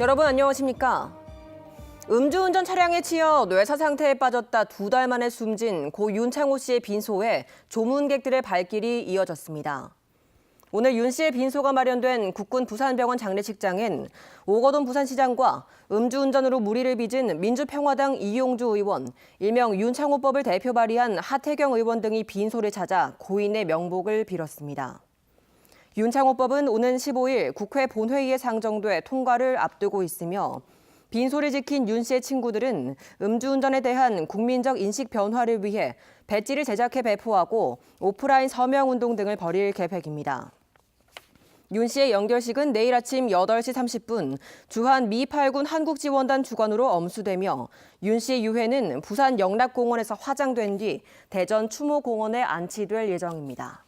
여러분 안녕하십니까? 음주운전 차량에 치여 뇌사 상태에 빠졌다 2달 만에 숨진 고 윤창호 씨의 빈소에 조문객들의 발길이 이어졌습니다. 오늘 윤 씨의 빈소가 마련된 국군 부산병원 장례식장엔 오거돈 부산시장과 음주운전으로 무리를 빚은 민주평화당 이용주 의원, 일명 윤창호법을 대표 발의한 하태경 의원 등이 빈소를 찾아 고인의 명복을 빌었습니다. 윤창호법은 오는 15일 국회 본회의에 상정돼 통과를 앞두고 있으며 빈소를 지킨 윤 씨의 친구들은 음주운전에 대한 국민적 인식 변화를 위해 배지를 제작해 배포하고 오프라인 서명운동 등을 벌일 계획입니다. 윤 씨의 연결식은 내일 아침 8시 30분 주한 미 8군 한국지원단 주관으로 엄수되며 윤 씨의 유해는 부산 영락공원에서 화장된 뒤 대전 추모공원에 안치될 예정입니다.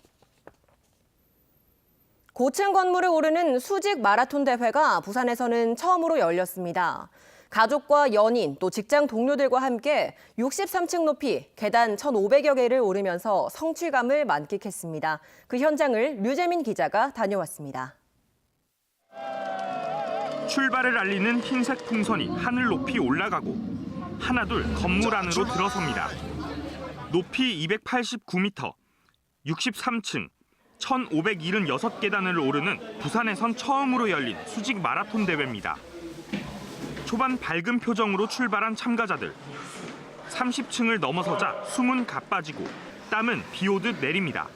고층 건물을 오르는 수직 마라톤 대회가 부산에서는 처음으로 열렸습니다. 가족과 연인 또 직장 동료들과 함께 63층 높이 계단 1,500여 개를 오르면서 성취감을 만끽했습니다. 그 현장을 류재민 기자가 다녀왔습니다. 출발을 알리는 흰색 풍선이 하늘 높이 올라가고 하나둘 건물 안으로 들어섭니다. 높이 289m, 63층, 1,576계단을 오르는 부산에선 처음으로 열린 수직 마라톤 대회입니다. 초반 밝은 표정으로 출발한 참가자들. 30층을 넘어서자 숨은 가빠지고 땀은 비 오듯 내립니다.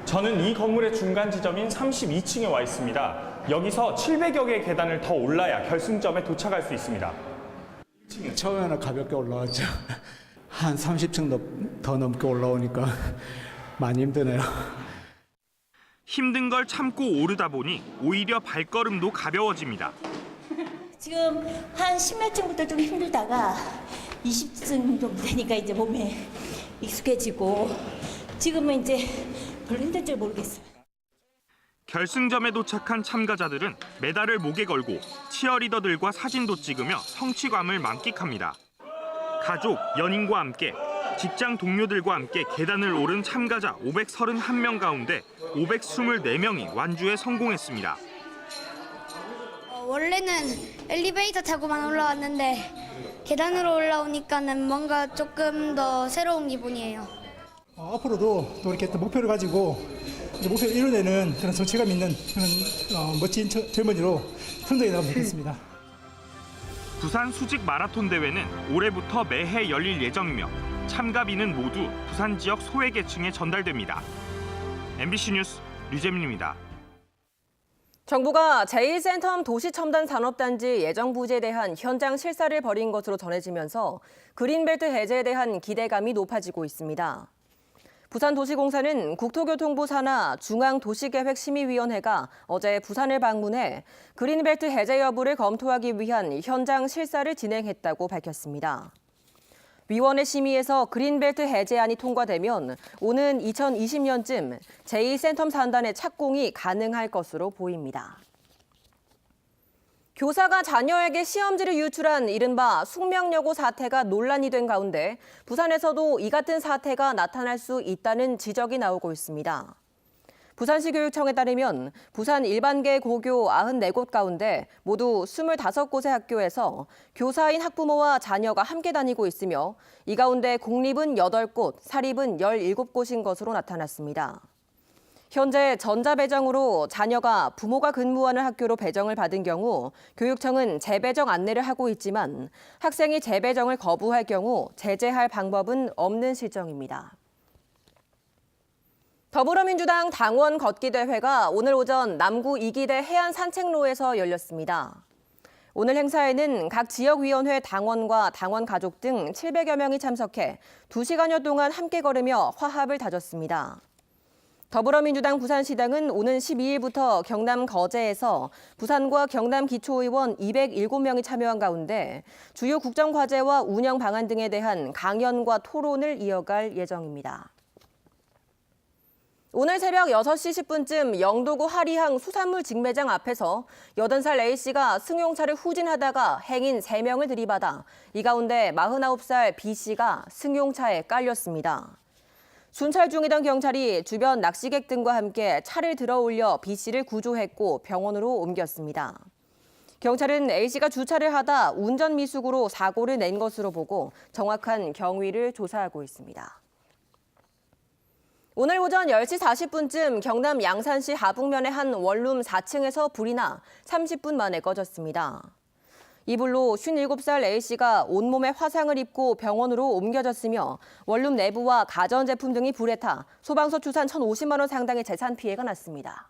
저는 이 건물의 중간 지점인 32층에 와 있습니다. 여기서 700여 개의 계단을 더 올라야 결승점에 도착할 수 있습니다. 처음에는 가볍게 올라왔죠. 한 30층 더 넘게 올라오니까 많이 힘드네요. 힘든 걸 참고 오르다 보니 오히려 발걸음도 가벼워집니다. 지금 한 10몇 층부터 좀 힘들다가 20층 정도 되니까 이제 몸에 익숙해지고 지금은 이제 별로 힘들 줄 모르겠어요. 결승점에 도착한 참가자들은 메달을 목에 걸고 치어리더들과 사진도 찍으며 성취감을 만끽합니다. 가족, 연인과 함께 직장 동료들과 함께 계단을 오른 참가자 531명 가운데 524명이 완주에 성공했습니다. 원래는 엘리베이터 타고만 올라왔는데 계단으로 올라오니까는 뭔가 조금 더 새로운 기분이에요. 앞으로도 또 이렇게 또 목표를 가지고 이제 목표를 이뤄내는 그런 성취감 있는 그런 멋진 젊은이로 성장해 나가면 좋겠습니다. 부산 수직 마라톤 대회는 올해부터 매해 열릴 예정이며 참가비는 모두 부산 지역 소외계층에 전달됩니다. MBC 뉴스 류재민입니다. 정부가 제1센텀 도시첨단산업단지 예정 부지에 대한 현장 실사를 벌인 것으로 전해지면서 그린벨트 해제에 대한 기대감이 높아지고 있습니다. 부산도시공사는 국토교통부 산하 중앙도시계획심의위원회가 어제 부산을 방문해 그린벨트 해제 여부를 검토하기 위한 현장 실사를 진행했다고 밝혔습니다. 위원회 심의에서 그린벨트 해제안이 통과되면 오는 2020년쯤 제2센텀 산단의 착공이 가능할 것으로 보입니다. 교사가 자녀에게 시험지를 유출한 이른바 숙명여고 사태가 논란이 된 가운데 부산에서도 이 같은 사태가 나타날 수 있다는 지적이 나오고 있습니다. 부산시 교육청에 따르면 부산 일반계 고교 94곳 가운데 모두 25곳의 학교에서 교사인 학부모와 자녀가 함께 다니고 있으며 이 가운데 공립은 8곳, 사립은 17곳인 것으로 나타났습니다. 현재 전자배정으로 자녀가 부모가 근무하는 학교로 배정을 받은 경우 교육청은 재배정 안내를 하고 있지만 학생이 재배정을 거부할 경우 제재할 방법은 없는 실정입니다. 더불어민주당 당원 걷기 대회가 오늘 오전 남구 2기대 해안산책로에서 열렸습니다. 오늘 행사에는 각 지역위원회 당원과 당원 가족 등 700여 명이 참석해 2시간여 동안 함께 걸으며 화합을 다졌습니다. 더불어민주당 부산시당은 오는 12일부터 경남 거제에서 부산과 경남 기초의원 207명이 참여한 가운데 주요 국정과제와 운영 방안 등에 대한 강연과 토론을 이어갈 예정입니다. 오늘 새벽 6시 10분쯤 영도구 하리항 수산물 직매장 앞에서 80살 A씨가 승용차를 후진하다가 행인 3명을 들이받아 이 가운데 49살 B씨가 승용차에 깔렸습니다. 순찰 중이던 경찰이 주변 낚시객 등과 함께 차를 들어올려 B씨를 구조했고 병원으로 옮겼습니다. 경찰은 A씨가 주차를 하다 운전 미숙으로 사고를 낸 것으로 보고 정확한 경위를 조사하고 있습니다. 오늘 오전 10시 40분쯤 경남 양산시 하북면의 한 원룸 4층에서 불이 나 30분 만에 꺼졌습니다. 이 불로 57살 A씨가 온몸에 화상을 입고 병원으로 옮겨졌으며 원룸 내부와 가전제품 등이 불에 타 소방서 추산 1,050만 원 상당의 재산 피해가 났습니다.